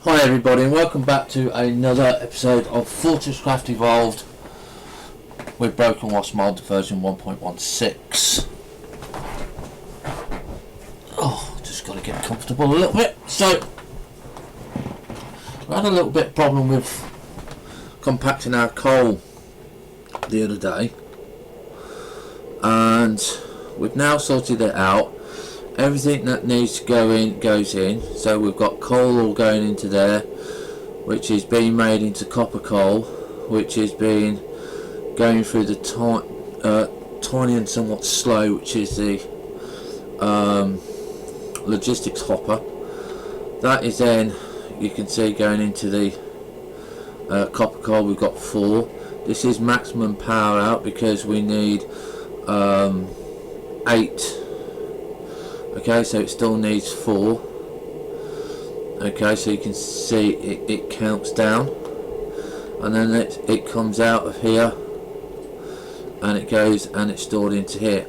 Hi everybody and welcome back to another episode of FortressCraft Evolved with Broken Wasp mod version 1.16. Oh, just got to get comfortable a little bit. So, we had a little bit of problem with compacting our coal the other day, and we've now sorted it out. Everything that needs to go in goes in. So we've got coal all going into there, which is being made into copper coal, which is being going through the tiny and somewhat slow, which is the logistics hopper. That is then, you can see, going into the copper coal. We've got 4. This is maximum power out because we need 8. Okay, so it still needs 4. Okay, so you can see it counts down, and then it comes out of here and it goes and it's stored into here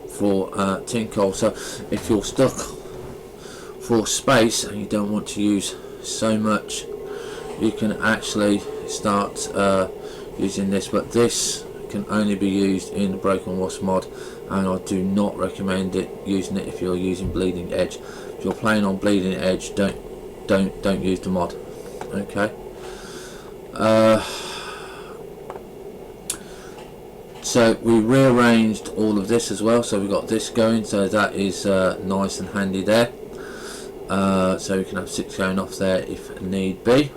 for tin coal. So if you're stuck for space and you don't want to use so much, you can actually start using this, but this can only be used in the Broken Wasp mod, and I do not recommend using it if you're using Bleeding Edge. If you're playing on Bleeding Edge, don't use the mod. Okay. So we rearranged all of this as well, so we got this going, so that is nice and handy there. So we can have 6 going off there if need be.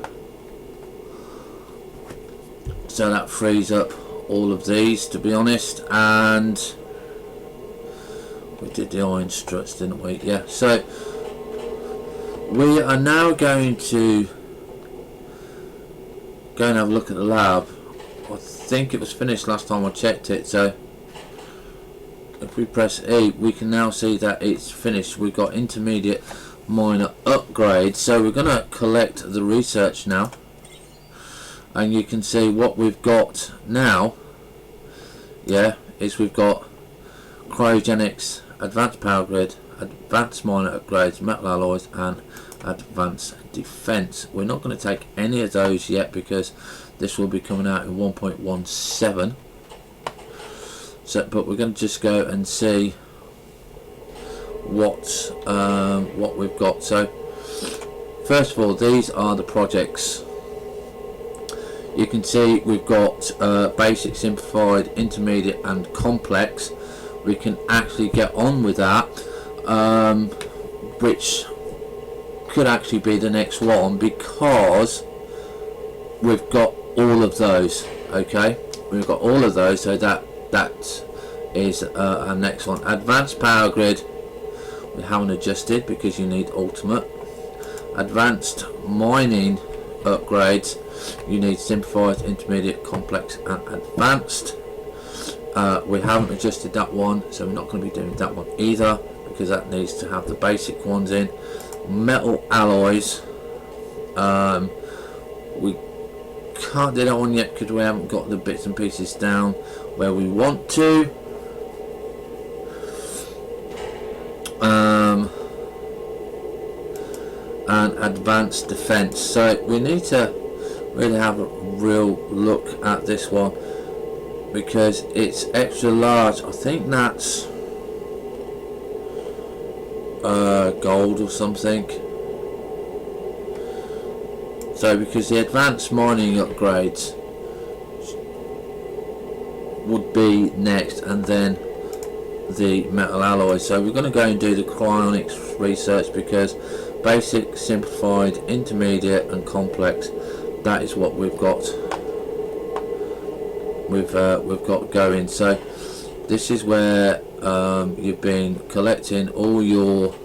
So that frees up all of these, to be honest, and we did the iron struts, didn't we? Yeah. So we are now going to go and have a look at the lab. I think it was finished last time I checked it, so if we press E, we can now see that it's finished. We've got intermediate minor upgrade, so we're going to collect the research now, and you can see what we've got now. Yeah, is we've got cryogenics, advanced power grid, advanced minor upgrades, metal alloys, and advanced defense. We're not going to take any of those yet because this will be coming out in 1.17. So, but we're going to just go and see what we've got. So first of all, these are the projects. You can see we've got basic, simplified, intermediate and complex. We can actually get on with that, which could actually be the next one because we've got all of those. Okay, we've got all of those, so that is our next one. Advanced power grid we haven't adjusted because you need ultimate. Advanced mining upgrades, you need simplified, intermediate, complex and advanced. We haven't adjusted that one, so we're not going to be doing that one either because that needs to have the basic ones in. Metal alloys, we can't do that one yet because we haven't got the bits and pieces down where we want to. And advanced defense, so we need to really have a real look at this one because it's extra large. I think that's gold or something. So because the advanced mining upgrades would be next, and then the metal alloys. So we're going to go and do the cryonics research because basic, simplified, intermediate and complex, that is what we've got. We've got going. So this is where you've been collecting all your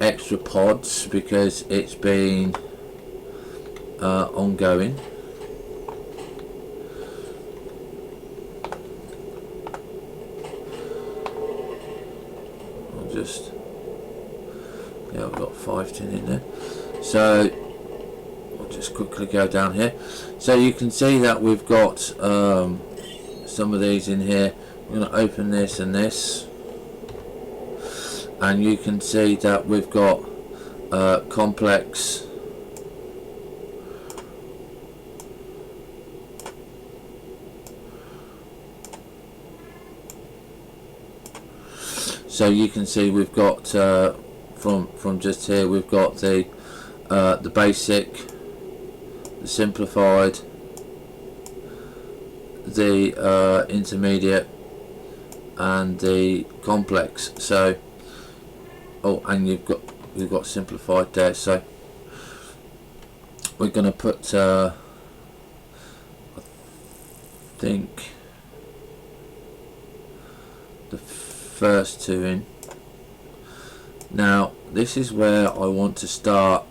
extra pods because it's been ongoing. I'll just, yeah, I've got 5 tin in there, so I'll just quickly go down here. So you can see that we've got some of these in here. I'm going to open this and this, and you can see that we've got complex So you can see we've got from just here, we've got the basic, the simplified, the intermediate, and the complex. So and you've got simplified there. So we're going to put I think the first two in. Now this is where I want to start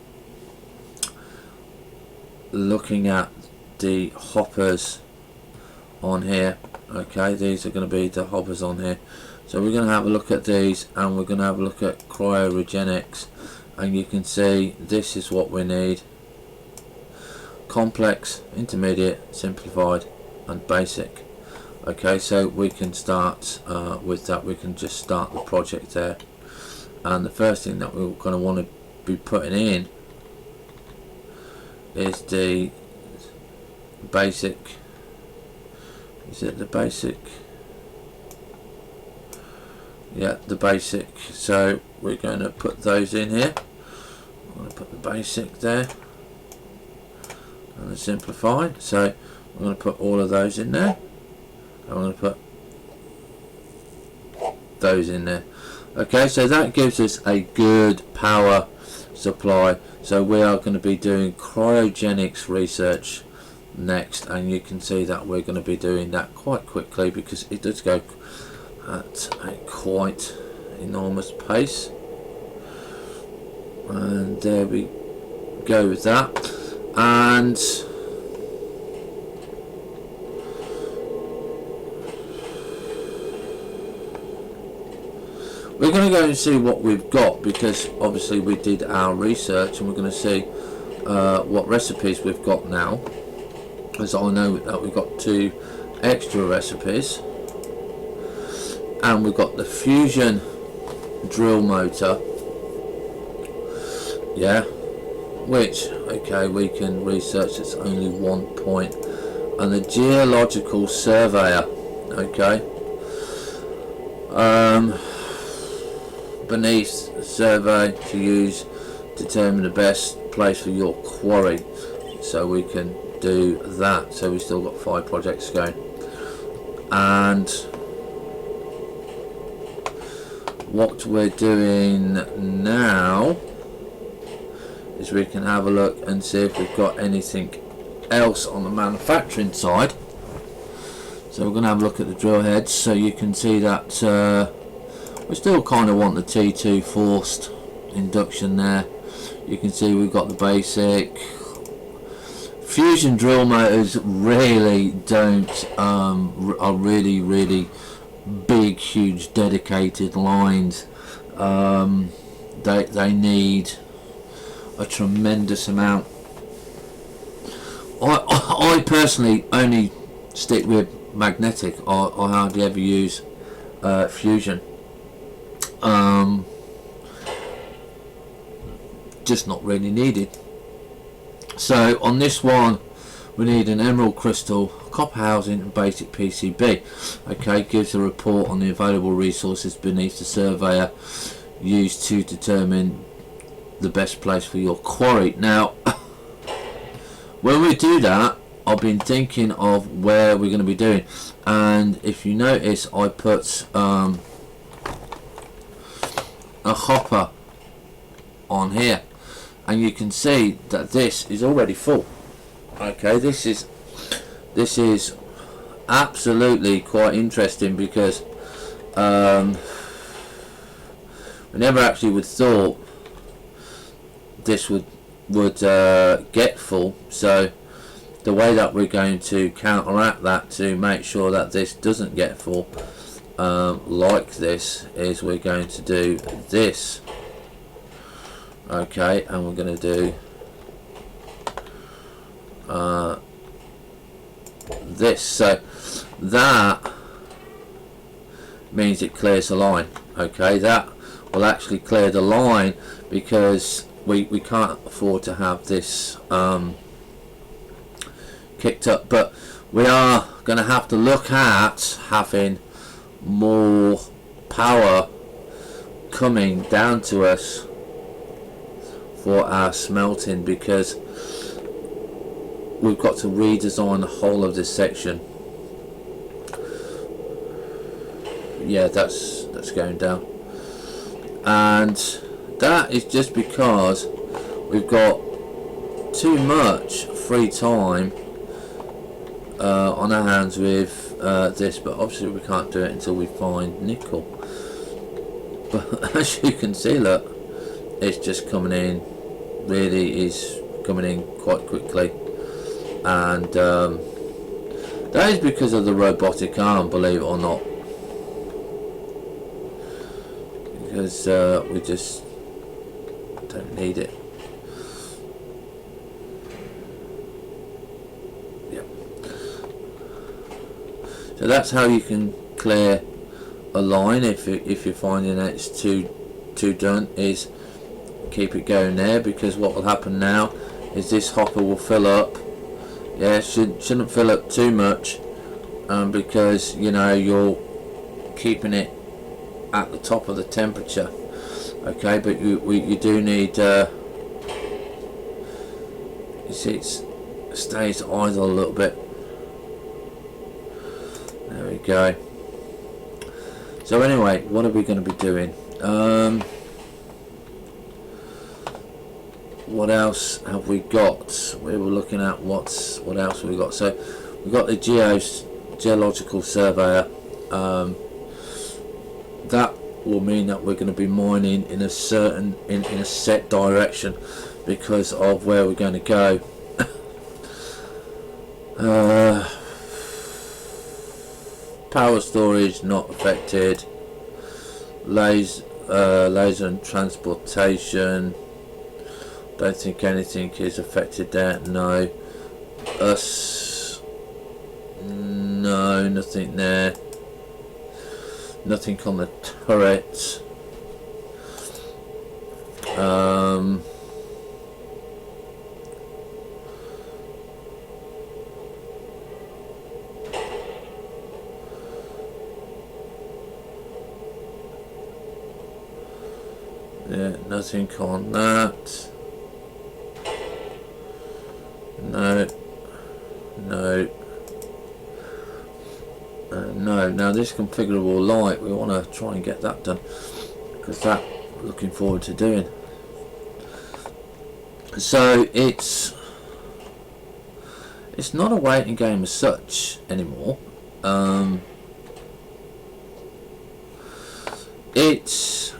looking at the hoppers on here. Okay, these are going to be the hoppers on here. So we're going to have a look at these, and we're going to have a look at cryogenics, and you can see this is what we need: complex, intermediate, simplified, and basic. Okay, so we can start with that. We can just start the project there, and the first thing that we're going to want to be putting in is the basic. Is it the basic? Yeah, the basic. So we're going to put those in here. I'm going to put the basic there and the simplified. So I'm going to put all of those in there. I'm going to put those in there. Okay, so that gives us a good power supply. So we are going to be doing cryogenics research next, and you can see that we're going to be doing that quite quickly because it does go at a quite enormous pace. And there we go with that. And we're going to go and see what we've got, because obviously we did our research, and we're going to see what recipes we've got now, as I know that we've got 2 extra recipes, and we've got the fusion drill motor, yeah, which, okay, we can research. It's only 1 point, and the geological surveyor, okay, beneath survey to use, determine the best place for your quarry. So we can do that. So we've still got 5 projects going, and what we're doing now is we can have a look and see if we've got anything else on the manufacturing side. So we're going to have a look at the drill heads, so you can see that we still kind of want the T2 forced induction there. You can see we've got the basic. Fusion drill motors really don't are really big, huge, dedicated lines. They need a tremendous amount. I personally only stick with magnetic. I hardly ever use fusion. Just not really needed. So on this one we need an emerald crystal, copper housing, and basic PCB. Okay, gives a report on the available resources beneath the surveyor used to determine the best place for your quarry. Now when we do that, I've been thinking of where we're going to be doing, and if you notice I put a hopper on here, and you can see that this is already full. Okay, this is absolutely quite interesting, because we never actually would thought this would get full. So the way that we're going to counteract that to make sure that this doesn't get full like this is we're going to do this. Okay, and we're going to do this. So that means it clears the line. Okay, that will actually clear the line, because we can't afford to have this kicked up. But we are going to have to look at having more power coming down to us for our smelting, because we've got to redesign the whole of this section. Yeah, that's going down, and that is just because we've got too much free time on our hands with this, but obviously we can't do it until we find nickel. But as you can see, look, it's just coming in, really is coming in quite quickly, and that is because of the robotic arm, believe it or not, because we just don't need it. So that's how you can clear a line if you're finding that it's too done, is keep it going there, because what will happen now is this hopper will fill up. Yeah, shouldn't fill up too much, because you know you're keeping it at the top of the temperature. Okay, but you do need you see it stays idle a little bit. There we go. So anyway, what are we going to be doing? What else have we got? We were looking at what else have we got. So we've got the geological surveyor. That will mean that we're going to be mining in a certain in a set direction because of where we're going to go. Power storage not affected. Laser and transportation, don't think anything is affected there. No. Us, no, nothing there. Nothing on the turret. Yeah, nothing on that. No. No. No. Now this configurable light, we want to try and get that done, because that looking forward to doing. So it's not a waiting game as such anymore. It's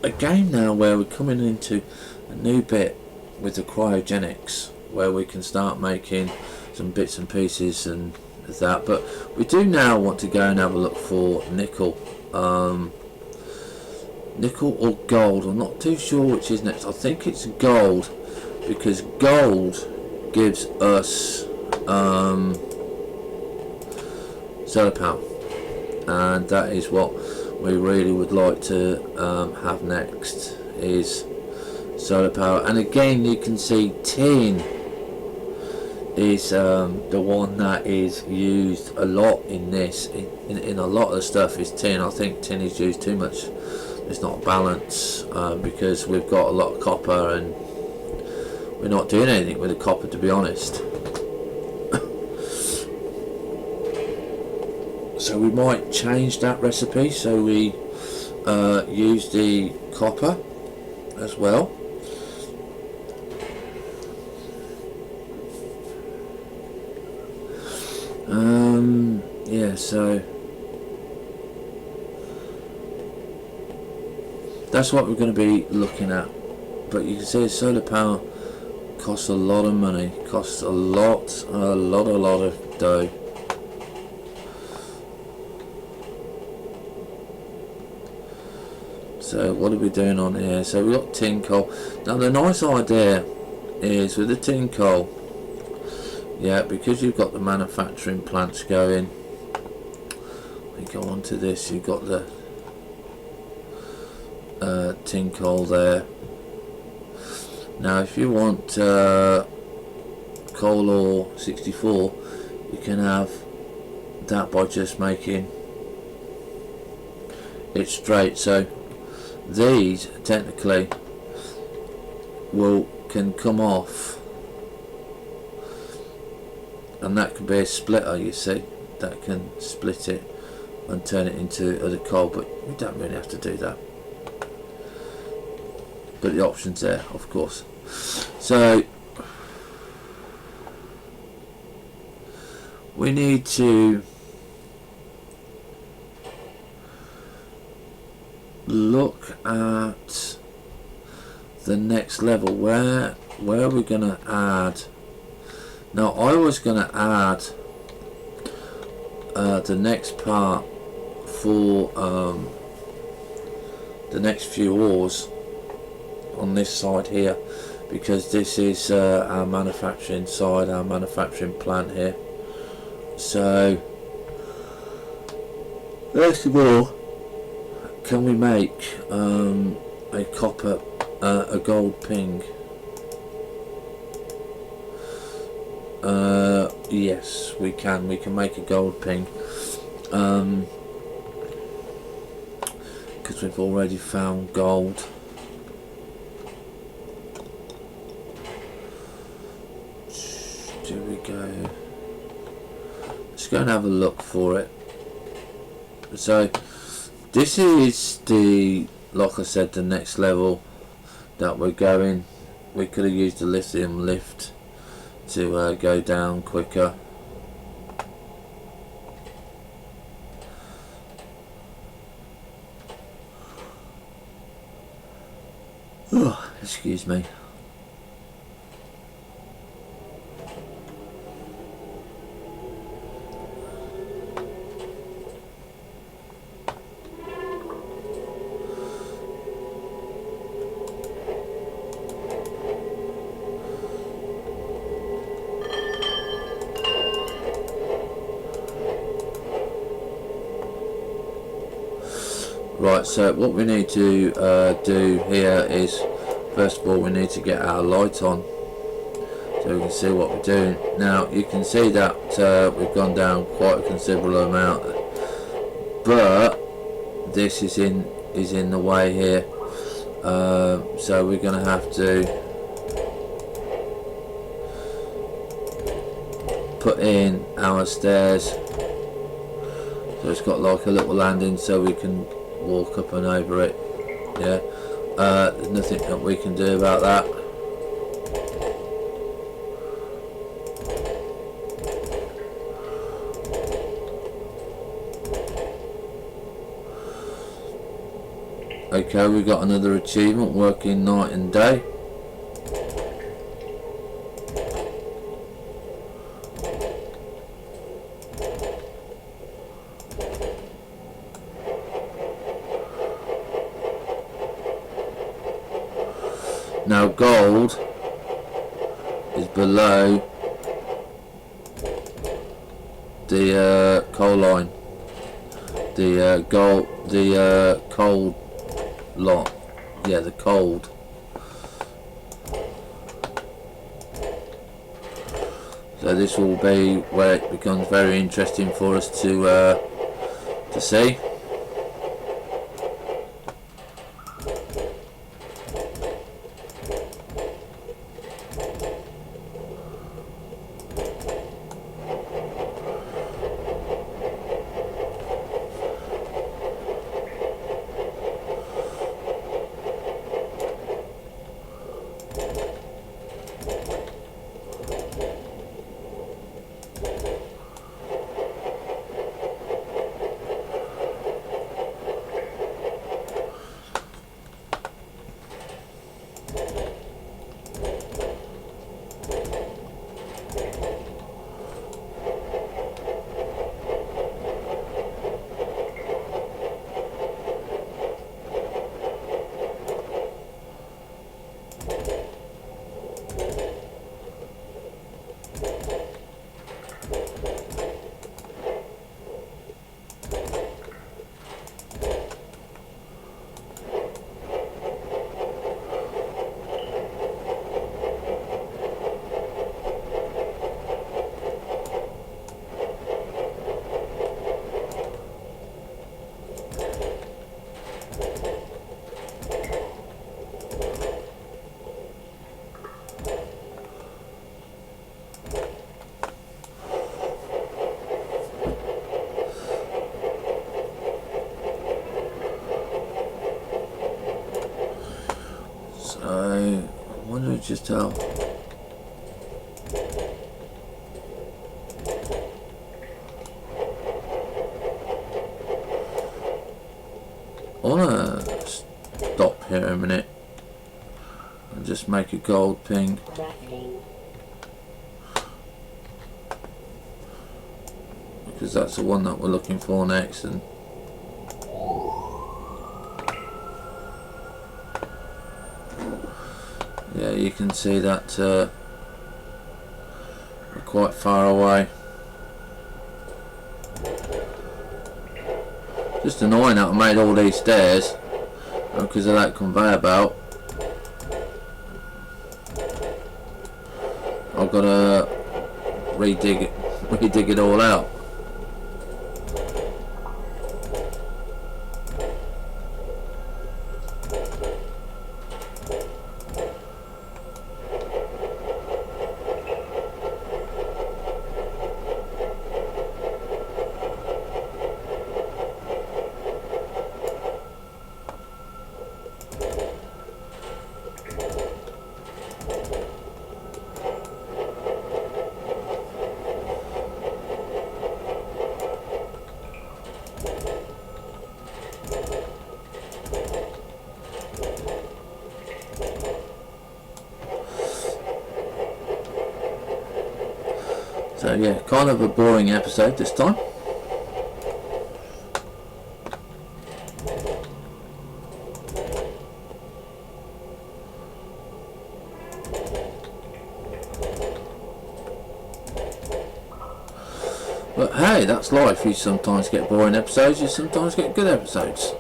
a game now where we're coming into a new bit with the cryogenics, where we can start making some bits and pieces and that. But we do now want to go and have a look for nickel. Nickel or gold, I'm not too sure which is next. I think it's gold, because gold gives us solar power, and that is what we really would like to have next, is solar power. And again, you can see tin is the one that is used a lot in this. In a lot of the stuff is tin. I think tin is used too much. It's not balanced, because we've got a lot of copper and we're not doing anything with the copper, to be honest. So we might change that recipe, so we use the copper as well. Yeah, so that's what we're going to be looking at. But you can see solar power costs a lot of money, costs a lot of dough. So what are we doing on here? So we've got tin coal. Now the nice idea is with the tin coal, yeah, because you've got the manufacturing plants going, we go on to this, you've got the tin coal there. Now if you want coal ore 64, you can have that by just making it's straight. So these technically can come off, and that could be a splitter, you see, that can split it and turn it into other coal, but we don't really have to do that, but the option's there, of course. So we need to look at the next level. Where are we going to add? Now I was going to add the next part for the next few ores on this side here, because this is our manufacturing side, our manufacturing plant here. So first of all, can we make a copper, a gold ping? Yes, we can make a gold ping, because we've already found gold. Here we go. Let's go and have a look for it. So this is the, like I said, the next level that we're going. We could have used the lithium lift to go down quicker. Oh, excuse me. Right, so what we need to do here is, first of all, we need to get our light on so we can see what we're doing. Now you can see that we've gone down quite a considerable amount, but this is in the way here, so we're going to have to put in our stairs, so it's got like a little landing so we can walk up and over it. Yeah, there's nothing that we can do about that. Okay, we got another achievement, working night and day. Now gold is below the coal line, the cold lot, yeah, the cold. So this will be where it becomes very interesting for us to see. So I wonder just how. I want to stop here a minute and just make a gold ping. Because that's the one that we're looking for next. And yeah, you can see that we're quite far away. Just annoying that I made all these stairs because of that conveyor belt. I've got to redig it all out. So yeah, kind of a boring episode this time. But hey, that's life. You sometimes get boring episodes, you sometimes get good episodes.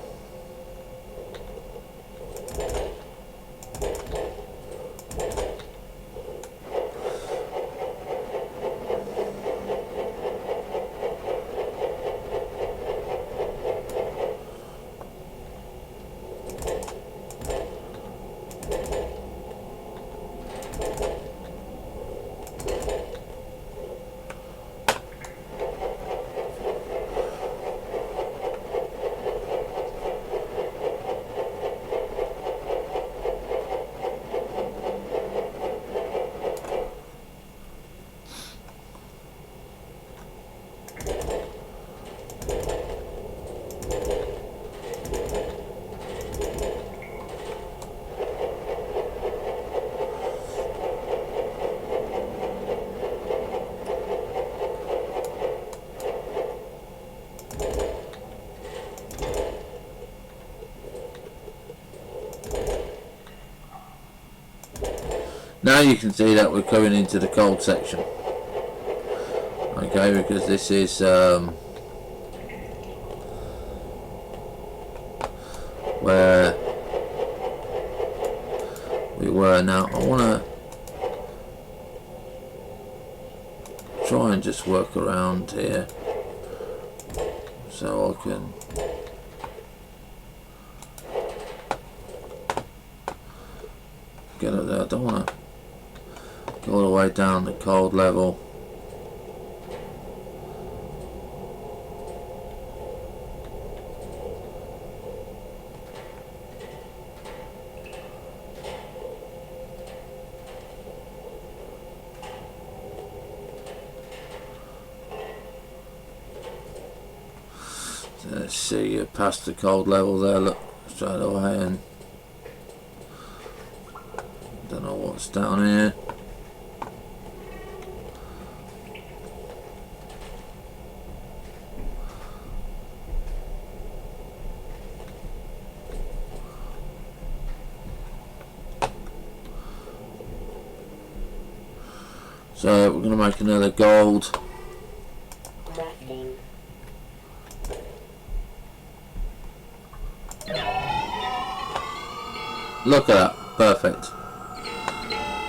Now you can see that we're coming into the cold section. Okay, because this is where we were. Now I want to try and just work around here so I can get up there. I don't want to go all the way down the cold level. So let's see, you're past the cold level there, look, straight away, and don't know what's down here. So we're going to make another gold. Look at that, perfect.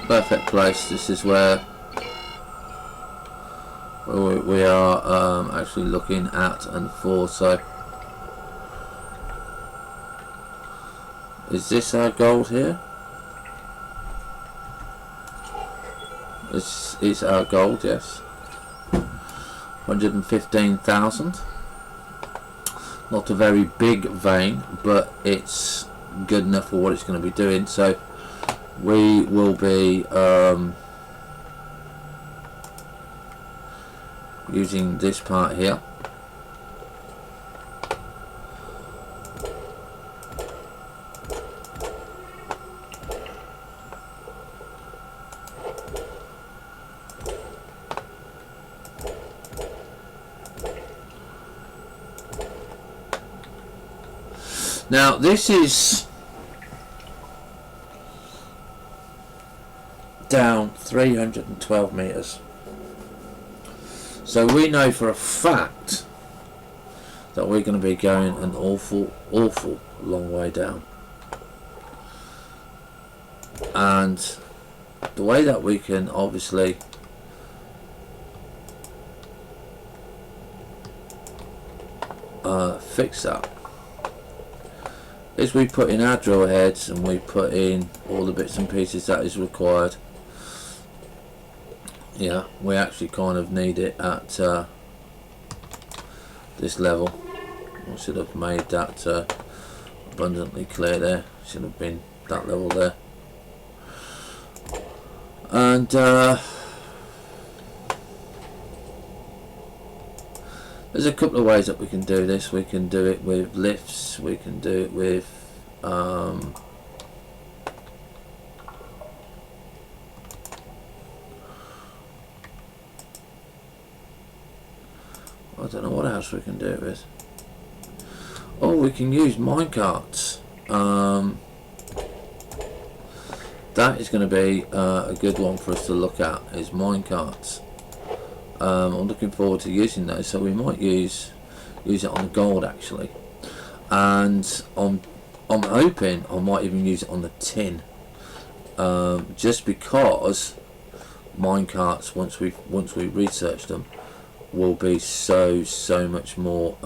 Perfect place. This is where we are actually looking at and for. So is this our gold here? This is our gold, yes. 115,000. Not a very big vein, but it's good enough for what it's going to be doing. So we will be using this part here. Now this is down 312 meters, so we know for a fact that we're going to be going an awful long way down, and the way that we can obviously fix that is we put in our drill heads and we put in all the bits and pieces that is required. Yeah, we actually kind of need it at this level. I should have made that abundantly clear there. Should have been that level there. And there's a couple of ways that we can do this. We can do it with lifts, we can do it with I don't know what else we can do it with. Oh, we can use minecarts. That is going to be a good one for us to look at, is minecarts. I'm looking forward to using those, so we might use it on the gold actually, and I'm hoping I might even use it on the tin, just because minecarts, once we research them, will be so much more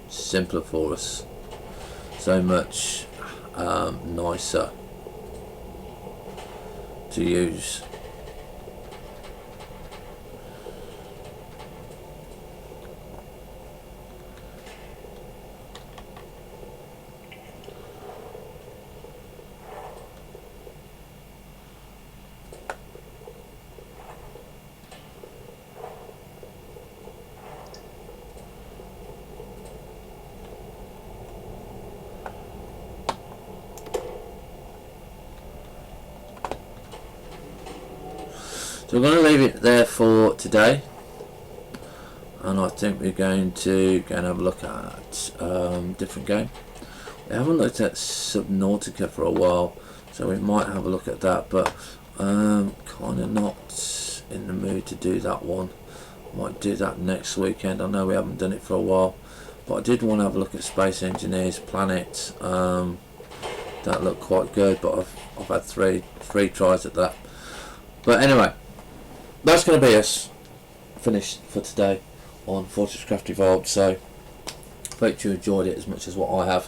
simpler for us, so much nicer to use. So we're going to leave it there for today, and I think we're going to go and have a look at different game. We haven't looked at Subnautica for a while, so we might have a look at that, but kind of not in the mood to do that one. Might do that next weekend. I know we haven't done it for a while, but I did want to have a look at Space Engineers Planet. That looked quite good, but I've had three tries at that. But anyway, that's going to be us finished for today on FortressCraft Evolved. So hope you enjoyed it as much as what I have,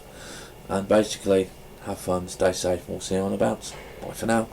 and basically have fun, stay safe, and we'll see you on the bounce. Bye for now.